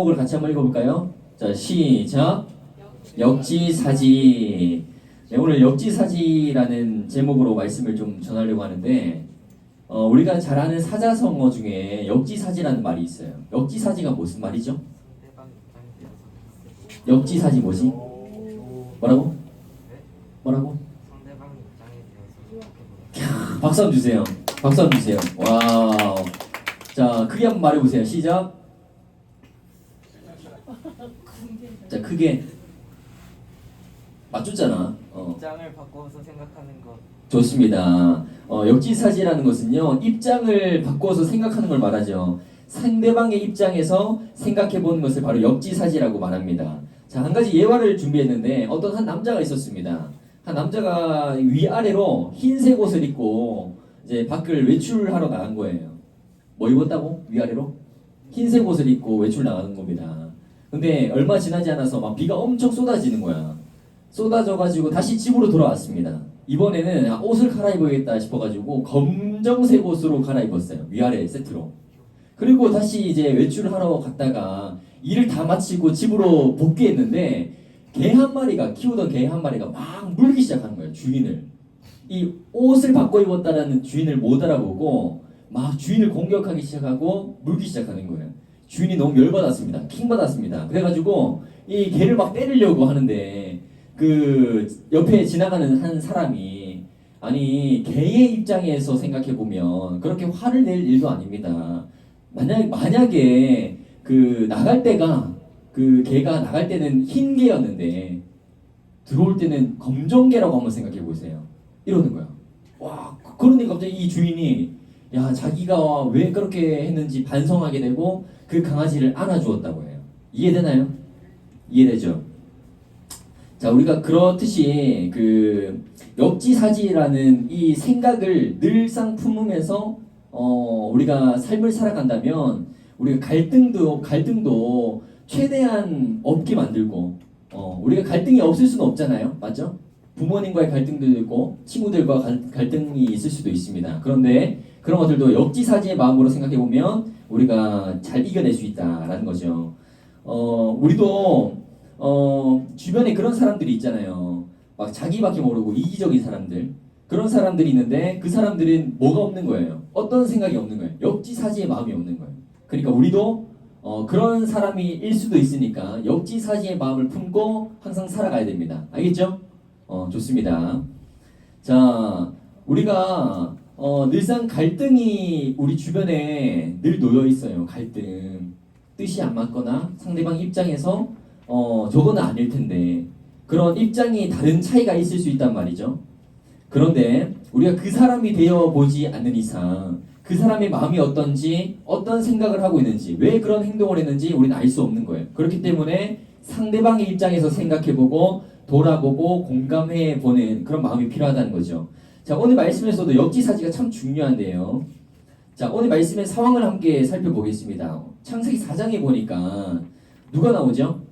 제목을 같이 한번 읽어볼까요? 자, 시작. 역지사지. 네, 오늘 역지사지라는 제목으로 말씀을 좀 전하려고 하는데, 우리가 잘 아는 사자성어 중에 역지사지라는 말이 있어요. 역지사지가 무슨 말이죠? 역지사지 뭐지? 뭐라고? 뭐라고? 박수 한번 주세요. 박수 한번 주세요. 와우. 자, 크게 한번 말해보세요. 시작. 자, 크게. 맞췄잖아. 입장을 바꿔서 생각하는 것. 좋습니다. 역지사지라는 것은요, 입장을 바꿔서 생각하는 걸 말하죠. 상대방의 입장에서 생각해 보는 것을 바로 역지사지라고 말합니다. 자, 한 가지 예화를 준비했는데, 어떤 한 남자가 있었습니다. 한 남자가 위아래로 흰색 옷을 입고 이제 밖을 외출하러 나간 거예요. 뭐 입었다고? 위아래로? 흰색 옷을 입고 외출 나가는 겁니다. 근데 얼마 지나지 않아서 막 비가 엄청 쏟아지는 거야. 쏟아져가지고 다시 집으로 돌아왔습니다. 이번에는 옷을 갈아입어야겠다 싶어가지고 검정색 옷으로 갈아입었어요. 위아래 세트로. 그리고 다시 이제 외출을 하러 갔다가 일을 다 마치고 집으로 복귀했는데 개 한 마리가, 키우던 개 한 마리가 막 물기 시작하는 거예요. 주인을. 이 옷을 바꿔 입었다라는 주인을 못 알아보고 막 주인을 공격하기 시작하고 물기 시작하는 거예요. 주인이 너무 열받았습니다. 킹받았습니다. 그래가지고 이 개를 막 때리려고 하는데 그 옆에 지나가는 한 사람이, 아니 개의 입장에서 생각해 보면 그렇게 화를 낼 일도 아닙니다. 만약에 그 나갈 때가, 그 개가 나갈 때는 흰 개였는데 들어올 때는 검정 개라고 한번 생각해 보세요. 이러는 거야. 와, 그러니 갑자기 이 주인이 야, 자기가 왜 그렇게 했는지 반성하게 되고 그 강아지를 안아주었다고 해요. 이해되나요? 이해되죠? 자, 우리가 그렇듯이 그 역지사지라는 이 생각을 늘상 품으면서 우리가 삶을 살아간다면 우리가 갈등도 최대한 없게 만들고, 우리가 갈등이 없을 수는 없잖아요. 맞죠? 부모님과의 갈등도 있고 친구들과 갈등이 있을 수도 있습니다. 그런데 그런 것들도 역지사지의 마음으로 생각해 보면 우리가 잘 이겨낼 수 있다라는 거죠. 우리도 주변에 그런 사람들이 있잖아요. 막 자기밖에 모르고 이기적인 사람들. 그런 사람들이 있는데 그 사람들은 뭐가 없는 거예요? 어떤 생각이 없는 거예요? 역지사지의 마음이 없는 거예요. 그러니까 우리도 그런 사람일 수도 있으니까 역지사지의 마음을 품고 항상 살아가야 됩니다. 알겠죠? 좋습니다. 자, 우리가 늘상 갈등이 우리 주변에 늘 놓여 있어요. 갈등. 뜻이 안 맞거나 상대방 입장에서 저거는 아닐 텐데 그런 입장이 다른 차이가 있을 수 있단 말이죠. 그런데 우리가 그 사람이 되어 보지 않는 이상 그 사람의 마음이 어떤지, 어떤 생각을 하고 있는지, 왜 그런 행동을 했는지 우리는 알 수 없는 거예요. 그렇기 때문에 상대방의 입장에서 생각해보고 돌아보고 공감해보는 그런 마음이 필요하다는 거죠. 자, 오늘 말씀에서도 역지사지가 참 중요한데요. 자, 오늘 말씀의 상황을 함께 살펴보겠습니다. 창세기 4장에 보니까 누가 나오죠?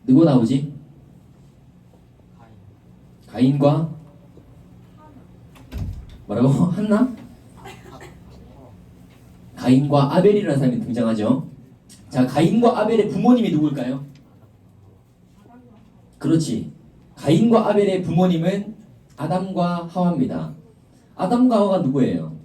누가 나오지? 가인과 뭐라고? 한나? 가인과 아벨이라는 사람이 등장하죠. 자, 가인과 아벨의 부모님이 누굴까요? 그렇지. 가인과 아벨의 부모님은 아담과 하와입니다. 아담과 하와가 누구예요?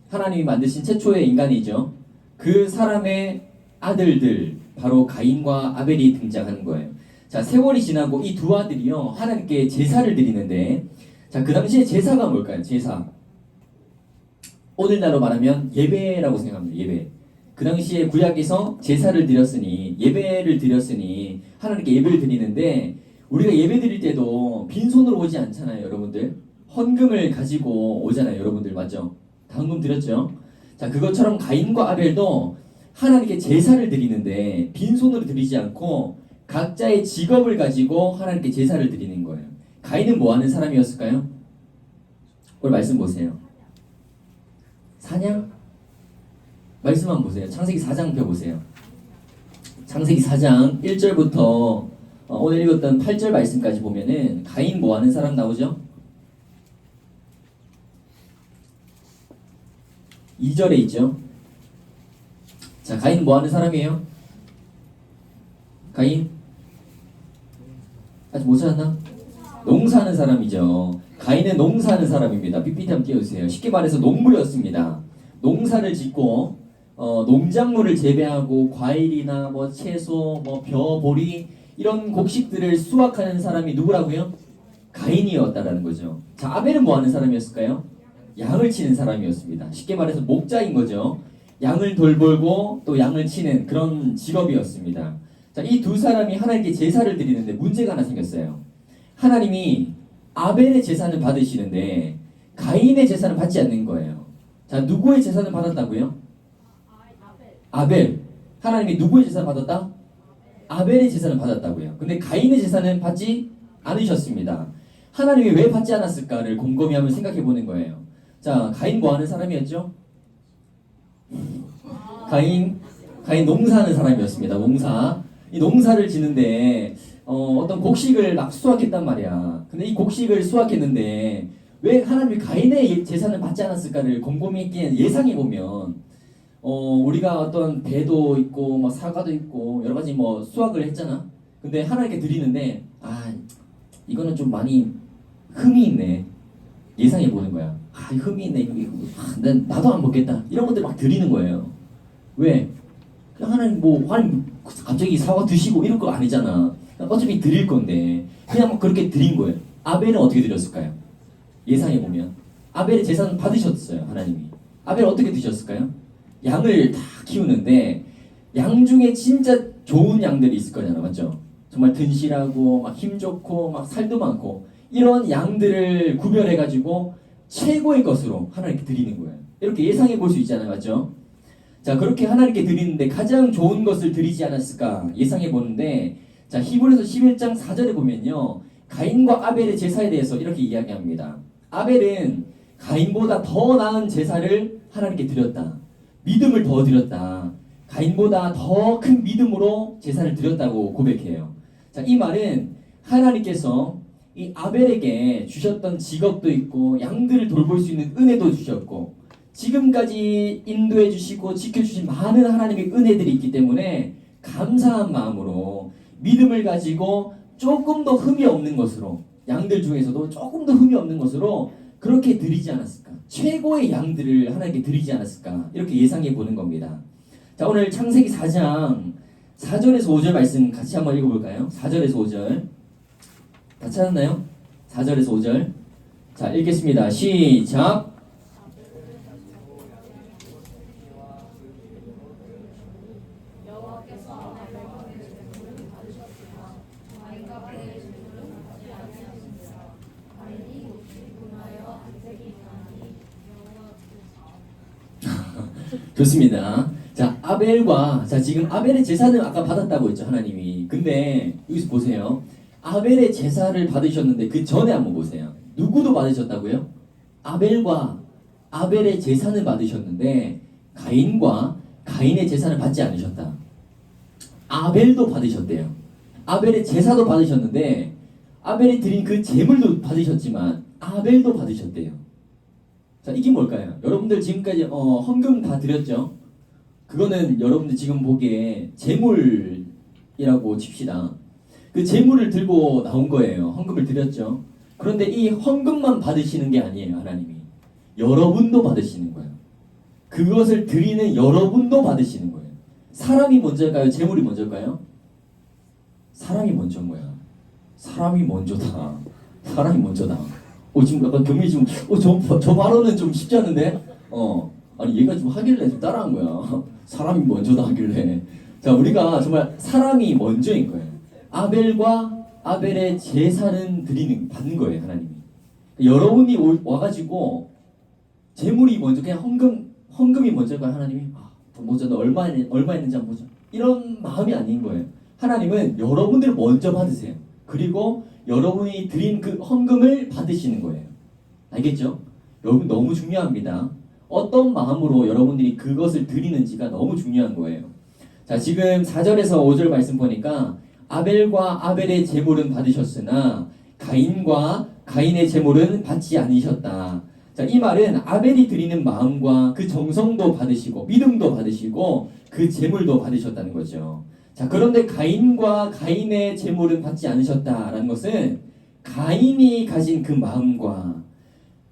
하나님이 만드신 최초의 인간이죠. 그 사람의 아들들, 바로 가인과 아벨이 등장하는 거예요. 자, 세월이 지나고 이 두 아들이요, 하나님께 제사를 드리는데, 자, 그 당시에 제사가 뭘까요? 제사. 오늘날로 말하면 예배라고 생각합니다. 예배. 그 당시에 구약에서 제사를 드렸으니, 예배를 드렸으니 하나님께 예배를 드리는데, 우리가 예배 드릴 때도 빈손으로 오지 않잖아요, 여러분들. 헌금을 가지고 오잖아요, 여러분들. 맞죠? 다 헌금 드렸죠? 자, 그것처럼 가인과 아벨도 하나님께 제사를 드리는데 빈손으로 드리지 않고 각자의 직업을 가지고 하나님께 제사를 드리는 거예요. 가인은 뭐 하는 사람이었을까요? 오늘 말씀 보세요. 사냥? 말씀 한번 보세요. 창세기 4장 펴보세요. 창세기 4장 1절부터 오늘 읽었던 8절 말씀까지 보면은 가인 뭐 하는 사람 나오죠? 2절에 있죠. 자, 가인은 뭐 하는 사람이에요? 가인? 아직 못 찾았나? 농사하는 사람이죠. 가인은 농사하는 사람입니다. PPT 한번 띄워주세요. 쉽게 말해서 농부였습니다. 농사를 짓고 농작물을 재배하고 과일이나 뭐 채소, 뭐 벼, 보리 이런 곡식들을 수확하는 사람이 누구라고요? 가인이었다라는 거죠. 자, 아벨은 뭐 하는 사람이었을까요? 양을 치는 사람이었습니다. 쉽게 말해서 목자인 거죠. 양을 돌보고 또 양을 치는 그런 직업이었습니다. 자, 이 두 사람이 하나님께 제사를 드리는데 문제가 하나 생겼어요. 하나님이 아벨의 제사는 받으시는데 가인의 제사는 받지 않는 거예요. 자, 누구의 제사는 받았다고요? 아벨. 하나님이 누구의 제사를 받았다? 아벨의 제사는 받았다고요. 근데 가인의 제사는 받지 않으셨습니다. 하나님이 왜 받지 않았을까를 곰곰이 한번 생각해 보는 거예요. 자, 가인 뭐 하는 사람이었죠? 가인 농사하는 사람이었습니다. 농사. 이 농사를 지는데 어떤 곡식을 막 수확했단 말이야. 근데 이 곡식을 수확했는데 왜 하나님이 가인의 제사는 받지 않았을까를 곰곰이 예상해 보면 우리가 어떤 배도 있고 뭐 사과도 있고 여러 가지 뭐 수확을 했잖아. 근데 하나님께 드리는데 이거는 좀 많이 흠이 있네. 예상해 보는 거야. 흠이 있네. 나도 안 먹겠다. 이런 것들 막 드리는 거예요. 왜? 하나님 갑자기 사과 드시고 이런 거 아니잖아. 어차피 드릴 건데 그냥 막 그렇게 드린 거예요. 아벨은 어떻게 드렸을까요? 예상해 보면 아벨의 제사는 받으셨어요. 하나님이. 아벨 어떻게 드셨을까요? 양을 다 키우는데 양 중에 진짜 좋은 양들이 있을 거잖아, 맞죠? 정말 든실하고 막 힘 좋고 막 살도 많고 이런 양들을 구별해가지고 최고의 것으로 하나님께 드리는 거예요. 이렇게 예상해 볼 수 있잖아요, 맞죠? 자, 그렇게 하나님께 드리는데 가장 좋은 것을 드리지 않았을까 예상해 보는데, 자, 히브리서 11장 4절에 보면요, 가인과 아벨의 제사에 대해서 이렇게 이야기합니다. 아벨은 가인보다 더 나은 제사를 하나님께 드렸다. 믿음을 더 드렸다. 가인보다 더 큰 믿음으로 제사를 드렸다고 고백해요. 자, 이 말은 하나님께서 이 아벨에게 주셨던 직업도 있고 양들을 돌볼 수 있는 은혜도 주셨고 지금까지 인도해 주시고 지켜주신 많은 하나님의 은혜들이 있기 때문에 감사한 마음으로 믿음을 가지고 조금 더 흠이 없는 것으로, 양들 중에서도 조금 더 흠이 없는 것으로 그렇게 드리지 않았을까? 최고의 양들을 하나님께 드리지 않았을까? 이렇게 예상해 보는 겁니다. 자, 오늘 창세기 4장 4절에서 5절 말씀 같이 한번 읽어볼까요? 4절에서 5절 다 찾았나요? 4절에서 5절 자, 읽겠습니다. 시작. 좋습니다. 자, 아벨과, 자, 지금 아벨의 제사는 아까 받았다고 했죠, 하나님이. 근데, 여기서 보세요. 아벨의 제사를 받으셨는데, 그 전에 한번 보세요. 누구도 받으셨다고요? 아벨과 아벨의 제사는 받으셨는데, 가인과 가인의 제사는 받지 않으셨다. 아벨도 받으셨대요. 아벨의 제사도 받으셨는데, 아벨이 드린 그 제물도 받으셨지만, 아벨도 받으셨대요. 자, 이게 뭘까요? 여러분들 지금까지 헌금 다 드렸죠? 그거는 여러분들 지금 보기에 제물이라고 칩시다. 그 제물을 들고 나온 거예요. 헌금을 드렸죠. 그런데 이 헌금만 받으시는 게 아니에요, 하나님이. 여러분도 받으시는 거예요. 그것을 드리는 여러분도 받으시는 거예요. 사람이 먼저일까요? 제물이 먼저일까요? 사람이 먼저인 거야. 사람이 먼저다. 사람이 먼저다. 지금 약간 경미 지금 저 발언은 좀 쉽지 않은데 아니 얘가 지금 하길래 좀 따라한 거야. 사람이 먼저다 하길래. 자, 우리가 정말 사람이 먼저인 거예요. 아벨과 아벨의 제사는 받는 거예요, 하나님이. 여러분이 와가지고 제물이 먼저 그냥 헌금이 먼저일까요, 하나님이? 더 먼저 너 얼마 했는지 한번 보자. 이런 마음이 아닌 거예요. 하나님은 여러분들 먼저 받으세요. 그리고 여러분이 드린 그 헌금을 받으시는 거예요. 알겠죠? 여러분 너무 중요합니다. 어떤 마음으로 여러분들이 그것을 드리는지가 너무 중요한 거예요. 자, 지금 4절에서 5절 말씀 보니까 아벨과 아벨의 제물은 받으셨으나 가인과 가인의 제물은 받지 않으셨다. 자, 이 말은 아벨이 드리는 마음과 그 정성도 받으시고 믿음도 받으시고 그 제물도 받으셨다는 거죠. 자, 그런데 가인과 가인의 제물은 받지 않으셨다라는 것은 가인이 가진 그 마음과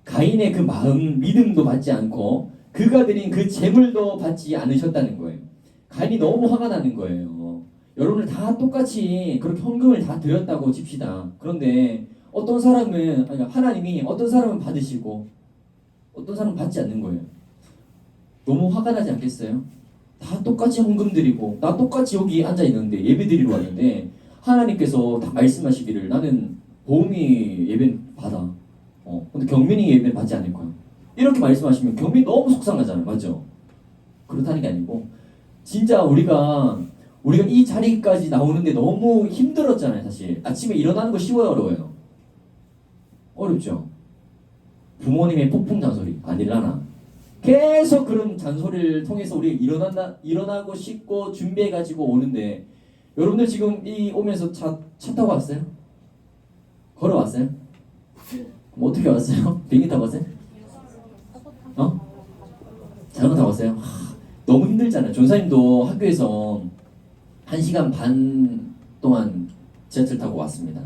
가인의 그 마음, 믿음도 받지 않고 그가 드린 그 제물도 받지 않으셨다는 거예요. 가인이 너무 화가 나는 거예요. 여러분들 다 똑같이 그렇게 헌금을 다 드렸다고 칩시다. 그런데 어떤 사람은 아니, 하나님이 어떤 사람은 받으시고 어떤 사람은 받지 않는 거예요. 너무 화가 나지 않겠어요? 다 똑같이 헌금 드리고 나 똑같이 여기 앉아 있는데 예배 드리러 왔는데 하나님께서 다 말씀하시기를 나는 보험이 예배 받아. 근데 경민이 예배 받지 않을 거야. 이렇게 말씀하시면 경민이 너무 속상하잖아요. 맞죠? 그렇다는 게 아니고 진짜 우리가 이 자리까지 나오는데 너무 힘들었잖아요. 사실 아침에 일어나는 거 쉬워요, 어려워요? 어렵죠. 부모님의 폭풍 잔소리 아닐라나 계속 그런 잔소리를 통해서 우리 일어나고 씻고 준비해가지고 오는데 여러분들 지금 이 오면서 차 타고 왔어요? 걸어왔어요? 그럼 어떻게 왔어요? 비행기 타고 왔어요? 자전거 타고 왔어요? 너무 힘들잖아요. 전사님도 학교에서 1시간 반 동안 지하철 타고 왔습니다.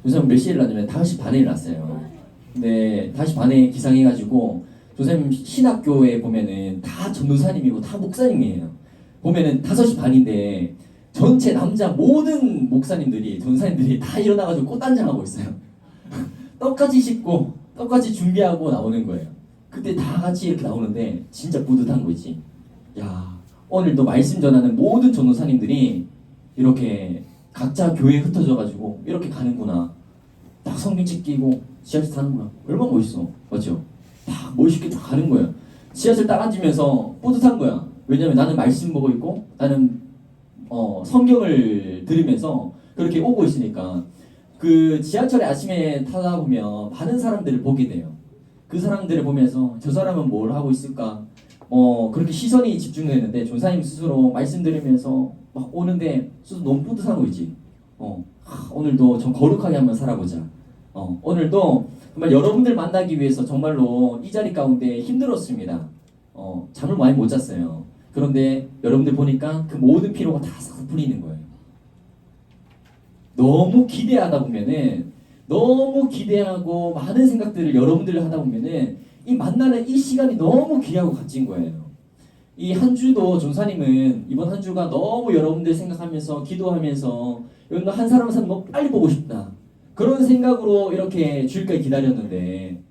전사님 몇 시에 일어났냐면 5시 반에 일어났어요. 근데 5시 반에 기상해가지고 전사님 신학교에 보면은 다 전도사님이고 다 목사님이에요. 보면은 5시 반인데 전체 남자 모든 목사님들이 전사님들이 다 일어나가지고 꽃단장하고 있어요. 떡같이 씻고 떡같이 준비하고 나오는 거예요. 그때 다 같이 이렇게 나오는데 진짜 뿌듯한 거지. 야, 오늘도 말씀 전하는 모든 전도사님들이 이렇게 각자 교회에 흩어져가지고 이렇게 가는구나. 딱 성경책 끼고 지하철 타는 거야. 얼마나 멋있어. 맞죠? 딱 멋있게 딱 가는 거야. 지하철 딱 앉으면서 뿌듯한 거야. 왜냐면 나는 말씀 보고 있고 나는 성경을 들으면서 그렇게 오고 있으니까 그 지하철에 아침에 타다 보면 많은 사람들을 보게 돼요. 그 사람들을 보면서 저 사람은 뭘 하고 있을까? 그렇게 시선이 집중되는데 전사님 스스로 말씀 들으면서 막 오는데 스스로 너무 뿌듯한 거 있지. 오늘도 좀 거룩하게 한번 살아보자. 오늘도 정말 여러분들 만나기 위해서 정말로 이 자리 가운데 힘들었습니다. 잠을 많이 못 잤어요. 그런데 여러분들 보니까 그 모든 피로가 다 싹 풀리는 거예요. 너무 기대하다 보면은 너무 기대하고 많은 생각들을 여러분들 하다 보면은 이 만나는 이 시간이 너무 귀하고 값진 거예요. 이 한 주도 전사님은 이번 한 주가 너무 여러분들 생각하면서 기도하면서 여러분들 한 사람 한 사람 너무 빨리 보고 싶다. 그런 생각으로 이렇게 주일까지 기다렸는데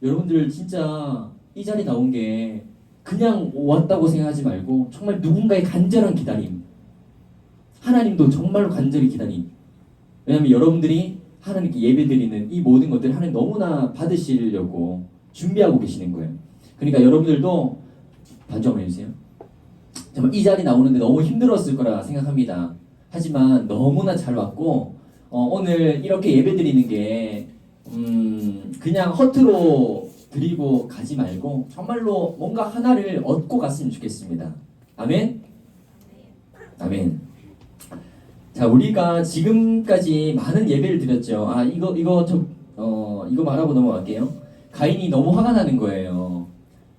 여러분들 진짜 이 자리 나온 게 그냥 왔다고 생각하지 말고 정말 누군가의 간절한 기다림. 하나님도 정말로 간절히 기다림. 왜냐하면 여러분들이 하나님께 예배드리는 이 모든 것들을 하나님 너무나 받으시려고 준비하고 계시는 거예요. 그러니까 여러분들도 반주한번 해주세요. 정말 이 자리 나오는데 너무 힘들었을 거라 생각합니다. 하지만 너무나 잘 왔고 오늘 이렇게 예배드리는 게 그냥 허투루 드리고 가지 말고 정말로 뭔가 하나를 얻고 갔으면 좋겠습니다. 아멘? 아멘. 자, 우리가 지금까지 많은 예배를 드렸죠. 이거 말하고 넘어갈게요. 가인이 너무 화가 나는 거예요.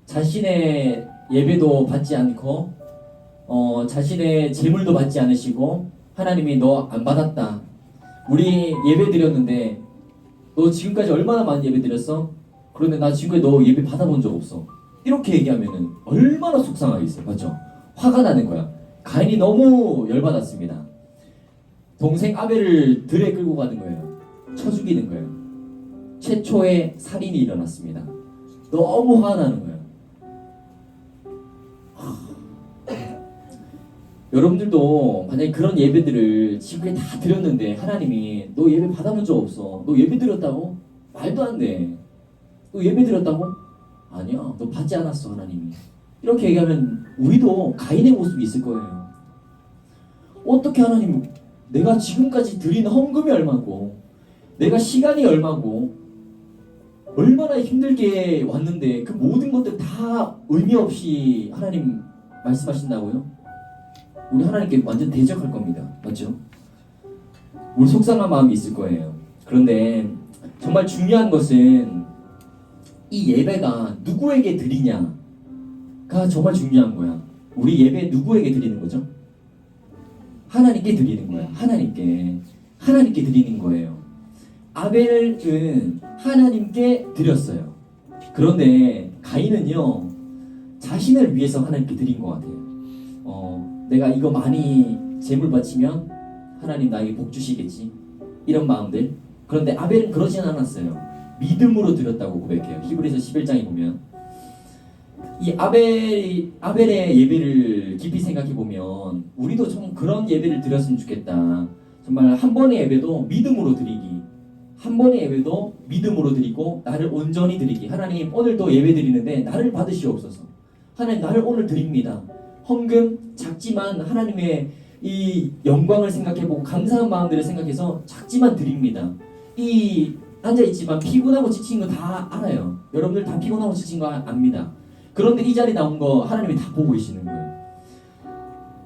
자신의 예배도 받지 않고, 자신의 재물도 받지 않으시고, 하나님이 너 안 받았다. 우리 예배 드렸는데, 너 지금까지 얼마나 많은 예배 드렸어? 그런데 나 지금까지 너 예배 받아본 적 없어. 이렇게 얘기하면은 얼마나 속상하겠어요. 맞죠? 화가 나는 거야. 가인이 너무 열받았습니다. 동생 아벨을 들에 끌고 가는 거예요. 쳐 죽이는 거예요. 최초의 살인이 일어났습니다. 너무 화가 나는 거예요. 여러분들도 만약에 그런 예배들을 지금까지 다 드렸는데 하나님이 너 예배 받아본 적 없어. 너 예배 드렸다고? 말도 안 돼. 너 예배 드렸다고? 아니야. 너 받지 않았어, 하나님이. 이렇게 얘기하면 우리도 가인의 모습이 있을 거예요. 어떻게 하나님, 내가 지금까지 드린 헌금이 얼마고 내가 시간이 얼마고 얼마나 힘들게 왔는데 그 모든 것들 다 의미 없이 하나님 말씀하신다고요? 우리 하나님께 완전 대적할 겁니다. 맞죠? 우리 속상한 마음이 있을 거예요. 그런데 정말 중요한 것은 이 예배가 누구에게 드리냐가 정말 중요한 거야. 우리 예배 누구에게 드리는 거죠? 하나님께 드리는 거야. 하나님께 드리는 거예요. 아벨은 하나님께 드렸어요. 그런데 가인은요, 자신을 위해서 하나님께 드린 것 같아요. 내가 이거 많이 제물 바치면 하나님 나에게 복 주시겠지, 이런 마음들. 그런데 아벨은 그러진 않았어요. 믿음으로 드렸다고 고백해요. 히브리서 11장에 보면 이 아벨의 예배를 깊이 생각해 보면 우리도 좀 그런 예배를 드렸으면 좋겠다. 정말 한 번의 예배도 믿음으로 드리기, 한 번의 예배도 믿음으로 드리고 나를 온전히 드리기. 하나님, 오늘도 예배 드리는데 나를 받으시옵소서. 하나님, 나를 오늘 드립니다. 헌금 작지만 하나님의 이 영광을 생각해보고 감사한 마음들을 생각해서 작지만 드립니다. 이 앉아있지만 피곤하고 지친 거 다 알아요. 여러분들 다 피곤하고 지친 거 압니다. 그런데 이 자리 나온 거 하나님이 다 보고 계시는 거예요.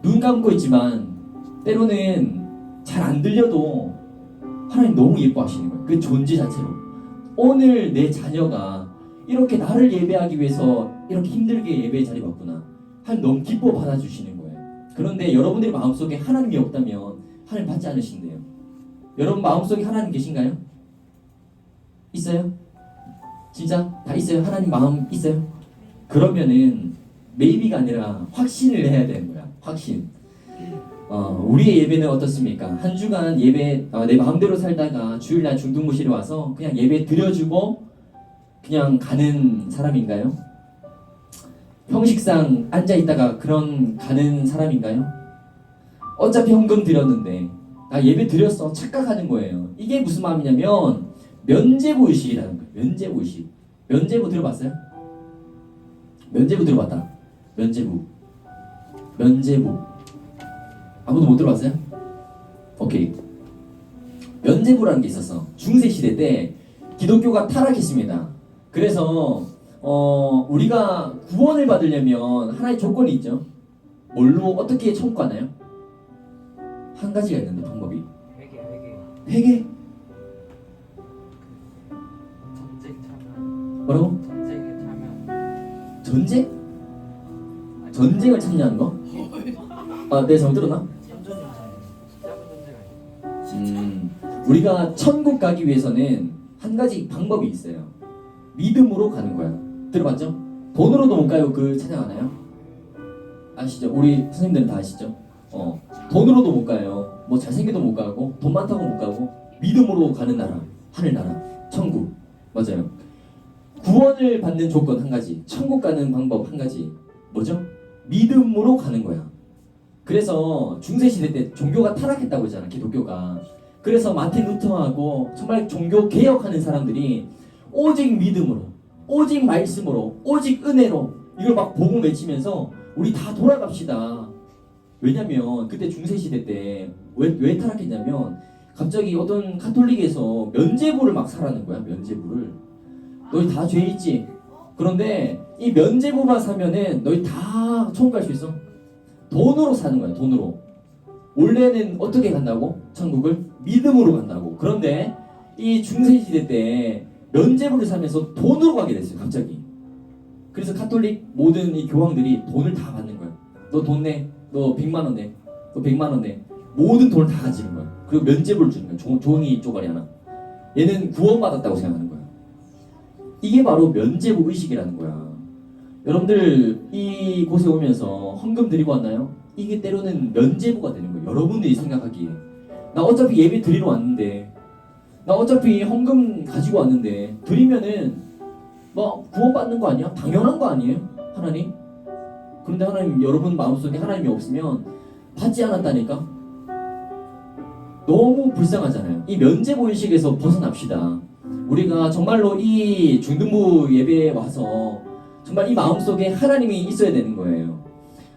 눈 감고 있지만 때로는 잘 안 들려도 하나님 너무 예뻐하시는 거예요. 그 존재 자체로. 오늘 내 자녀가 이렇게 나를 예배하기 위해서 이렇게 힘들게 예배의 자리 왔구나. 하나님 너무 기뻐 받아주시는 거예요. 그런데 여러분들의 마음속에 하나님이 없다면 하나님 받지 않으신대요. 여러분 마음속에 하나님 계신가요? 있어요? 진짜 다 있어요? 하나님 마음 있어요? 그러면은 maybe가 아니라 확신을 해야 되는 거야. 확신. 우리의 예배는 어떻습니까? 한 주간 예배 내 마음대로 살다가 주일날 중등부실에 와서 그냥 예배 드려주고 그냥 가는 사람인가요? 형식상 앉아있다가 그런 가는 사람인가요? 어차피 헌금 드렸는데 나 예배 드렸어 착각하는 거예요. 이게 무슨 마음이냐면 면죄부 의식이라는 거예요. 면죄부 의식. 면죄부 들어봤어요? 면죄부 들어봤다. 면죄부 아무도 못 들어봤어요? 오케이. 면죄부라는 게 있었어. 중세시대 때 기독교가 타락했습니다. 그래서 우리가 구원을 받으려면 하나의 조건이 있죠. 뭘로 어떻게 청구하나요? 한 가지가 있는데 방법이 회개? 전쟁 참여. 뭐라고? 전쟁에 참여. 전쟁? 전쟁을 참여하는 거? 네, 잘못 들었나? 전쟁 참여. 우리가 천국 가기 위해서는 한 가지 방법이 있어요. 믿음으로 가는 거야. 들어봤죠? 돈으로도 못 가요. 그 찬양 하나요? 아시죠? 우리 선생님들은 다 아시죠? 돈으로도 못 가요. 뭐 잘생겨도 못 가고 돈 많다고 못 가고 믿음으로 가는 나라, 하늘나라, 천국. 맞아요. 구원을 받는 조건 한 가지, 천국 가는 방법 한 가지. 뭐죠? 믿음으로 가는 거야. 그래서 중세시대 때 종교가 타락했다고 했잖아, 기독교가. 그래서 마틴 루터하고 정말 종교 개혁하는 사람들이 오직 믿음으로, 오직 말씀으로, 오직 은혜로 이걸 막 복음 외치면서 우리 다 돌아갑시다. 왜냐면 그때 중세시대 때 왜 타락했냐면 갑자기 어떤 가톨릭에서 면죄부를 막 사라는 거야. 면죄부를. 너희 다 죄 있지? 그런데 이 면죄부만 사면은 너희 다 천국 갈 수 있어. 돈으로 사는 거야. 돈으로. 원래는 어떻게 간다고? 천국을 믿음으로 간다고. 그런데 이 중세시대 때 면죄부를 사면서 돈으로 가게 됐어요. 갑자기. 그래서 가톨릭 모든 이 교황들이 돈을 다 받는 거야. 너 돈 내. 너 100만 원 내. 너 100만 원 내. 모든 돈을 다 가지는 거야. 그리고 면죄부를 주는 거야. 종이 쪼가리 하나. 얘는 구원받았다고 생각하는 거야. 이게 바로 면죄부 의식이라는 거야. 여러분들 이곳에 오면서 헌금 드리고 왔나요? 이게 때로는 면죄부가 되는 거예요. 여러분들이 생각하기에 나 어차피 예배 드리러 왔는데, 나 어차피 헌금 가지고 왔는데 드리면은 뭐 구원받는 거 아니야? 당연한 거 아니에요? 하나님? 그런데 하나님, 여러분 마음속에 하나님이 없으면 받지 않았다니까? 너무 불쌍하잖아요. 이 면죄부 의식에서 벗어납시다. 우리가 정말로 이 중등부 예배에 와서 정말 이 마음속에 하나님이 있어야 되는 거예요.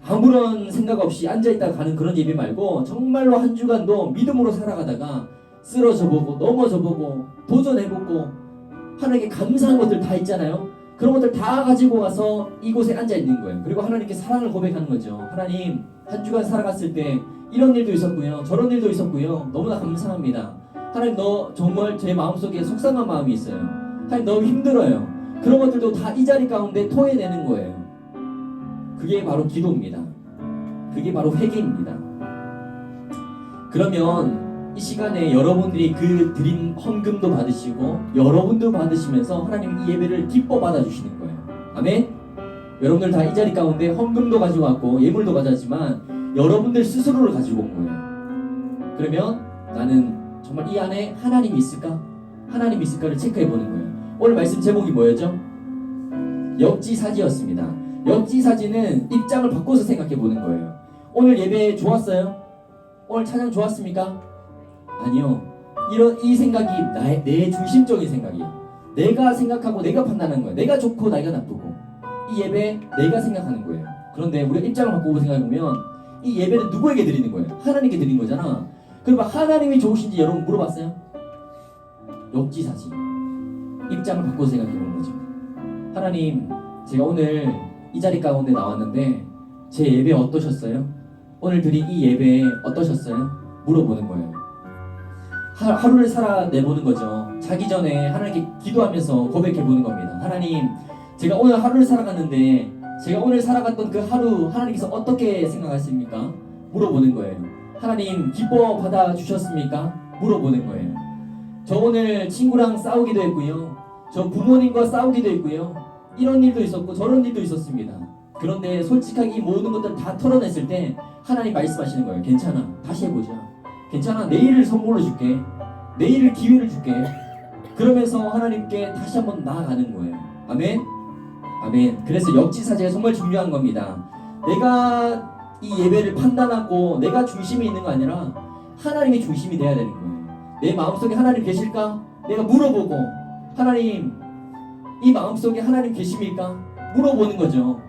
아무런 생각 없이 앉아있다가 가는 그런 예배 말고 정말로 한 주간도 믿음으로 살아가다가 쓰러져보고 넘어져보고 도전해보고 하나님께 감사한 것들 다 있잖아요. 그런 것들 다 가지고 가서 이곳에 앉아있는 거예요. 그리고 하나님께 사랑을 고백하는 거죠. 하나님, 한 주간 살아갔을 때 이런 일도 있었고요, 저런 일도 있었고요, 너무나 감사합니다. 하나님, 너 정말 제 마음속에 속상한 마음이 있어요. 하나님, 너무 힘들어요. 그런 것들도 다 이 자리 가운데 토해내는 거예요. 그게 바로 기도입니다. 그게 바로 회개입니다. 그러면 이 시간에 여러분들이 그 드린 헌금도 받으시고 여러분도 받으시면서 하나님 이 예배를 기뻐 받아주시는 거예요. 아멘. 여러분들 다 이 자리 가운데 헌금도 가지고 왔고 예물도 가져왔지만 여러분들 스스로를 가지고 온 거예요. 그러면 나는 정말 이 안에 하나님이 있을까? 하나님이 있을까를 체크해 보는 거예요. 오늘 말씀 제목이 뭐였죠? 역지사지였습니다. 역지사지는 입장을 바꿔서 생각해 보는 거예요. 오늘 예배 좋았어요? 오늘 찬양 좋았습니까? 아니요. 이 생각이 내 중심적인 생각이에요. 내가 생각하고 내가 판단하는 거예요. 내가 좋고 내가 나쁘고 이 예배 내가 생각하는 거예요. 그런데 우리가 입장을 바꾸고 생각해보면 이 예배는 누구에게 드리는 거예요? 하나님께 드리는 거잖아. 그러면 하나님이 좋으신지 여러분 물어봤어요? 역지사지. 입장을 바꿔서 생각해보는 거죠. 하나님, 제가 오늘 이 자리 가운데 나왔는데 제 예배 어떠셨어요? 오늘 드린 이 예배 어떠셨어요? 물어보는 거예요. 하루를 살아내보는 거죠. 자기 전에 하나님께 기도하면서 고백해보는 겁니다. 하나님, 제가 오늘 하루를 살아갔는데 제가 오늘 살아갔던 그 하루 하나님께서 어떻게 생각하십니까? 물어보는 거예요. 하나님 기뻐 받아주셨습니까? 물어보는 거예요. 저 오늘 친구랑 싸우기도 했고요. 저 부모님과 싸우기도 했고요. 이런 일도 있었고 저런 일도 있었습니다. 그런데 솔직하게 이 모든 것들을 다 털어냈을 때 하나님 말씀하시는 거예요. 괜찮아. 다시 해보자. 괜찮아. 내일을 선물로 줄게. 내일을 기회를 줄게. 그러면서 하나님께 다시 한번 나아가는 거예요. 아멘. 아멘. 그래서 역지사지가 정말 중요한 겁니다. 내가 이 예배를 판단하고 내가 중심이 있는 거 아니라 하나님이 중심이 돼야 되는 거예요. 내 마음속에 하나님 계실까? 내가 물어보고 하나님, 이 마음속에 하나님 계십니까? 물어보는 거죠.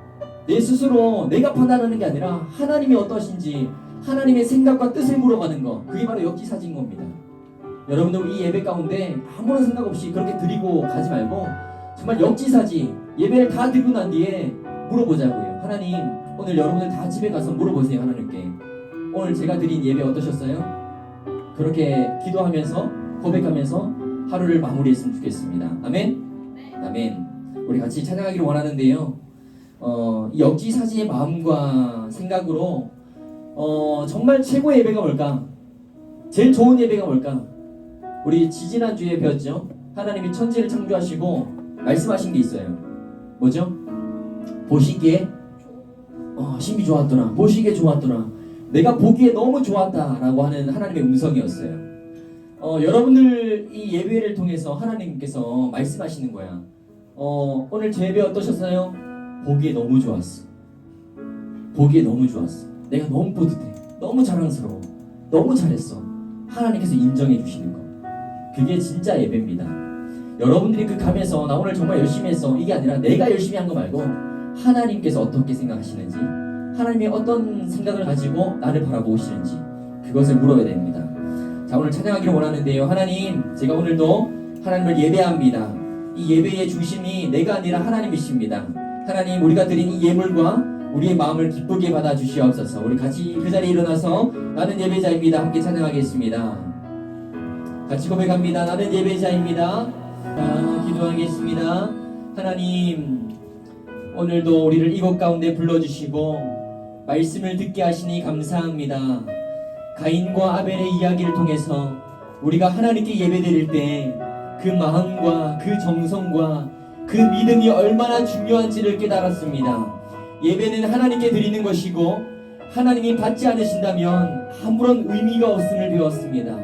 내 스스로 내가 판단하는 게 아니라 하나님이 어떠신지 하나님의 생각과 뜻을 물어가는 거, 그게 바로 역지사지인 겁니다. 여러분들 이 예배 가운데 아무런 생각 없이 그렇게 드리고 가지 말고 정말 역지사지 예배를 다 드리고 난 뒤에 물어보자고요. 하나님, 오늘 여러분들 다 집에 가서 물어보세요. 하나님께 오늘 제가 드린 예배 어떠셨어요? 그렇게 기도하면서 고백하면서 하루를 마무리했으면 좋겠습니다. 아멘. 아멘. 우리 같이 찬양하기를 원하는데요. 이 역지사지의 마음과 생각으로 정말 최고의 예배가 뭘까? 제일 좋은 예배가 뭘까? 우리 지지난주에 배웠죠? 하나님이 천지를 창조하시고 말씀하신 게 있어요. 뭐죠? 보시기에 심히 좋았더라. 보시기에 좋았더라. 내가 보기에 너무 좋았다라고 하는 하나님의 음성이었어요. 여러분들 이 예배를 통해서 하나님께서 말씀하시는 거야. 오늘 제 예배 어떠셨어요? 보기에 너무 좋았어. 보기에 너무 좋았어. 내가 너무 뿌듯해. 너무 자랑스러워. 너무 잘했어. 하나님께서 인정해 주시는 거. 그게 진짜 예배입니다. 여러분들이 그 감에서 나 오늘 정말 열심히 했어. 이게 아니라 내가 열심히 한 거 말고 하나님께서 어떻게 생각하시는지, 하나님이 어떤 생각을 가지고 나를 바라보시는지 그것을 물어야 됩니다. 자, 오늘 찬양하기를 원하는데요. 하나님, 제가 오늘도 하나님을 예배합니다. 이 예배의 중심이 내가 아니라 하나님이십니다. 하나님, 우리가 드린 이 예물과 우리의 마음을 기쁘게 받아 주시옵소서. 우리 같이 그 자리에 일어나서 나는 예배자입니다. 함께 찬양하겠습니다. 같이 고백합니다. 나는 예배자입니다. 기도하겠습니다. 하나님, 오늘도 우리를 이곳 가운데 불러주시고 말씀을 듣게 하시니 감사합니다. 가인과 아벨의 이야기를 통해서 우리가 하나님께 예배드릴 때 그 마음과 그 정성과 그 믿음이 얼마나 중요한지를 깨달았습니다. 예배는 하나님께 드리는 것이고 하나님이 받지 않으신다면 아무런 의미가 없음을 배웠습니다.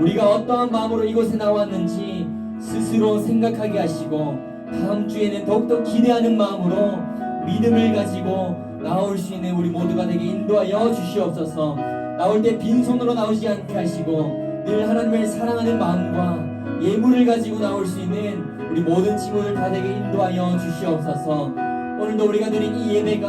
우리가 어떠한 마음으로 이곳에 나왔는지 스스로 생각하게 하시고 다음 주에는 더욱더 기대하는 마음으로 믿음을 가지고 나올 수 있는 우리 모두가 되게 인도하여 주시옵소서. 나올 때 빈손으로 나오지 않게 하시고 늘 하나님을 사랑하는 마음과 예물을 가지고 나올 수 있는 우리 모든 친구들 다 되게 인도하여 주시옵소서. 오늘도 우리가 드린 이 예배가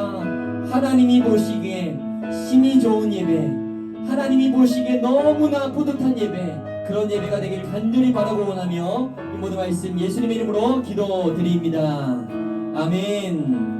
하나님이 보시기에 심히 좋은 예배, 하나님이 보시기에 너무나 뿌듯한 예배, 그런 예배가 되길 간절히 바라고 원하며 이 모든 말씀 예수님의 이름으로 기도드립니다. 아멘.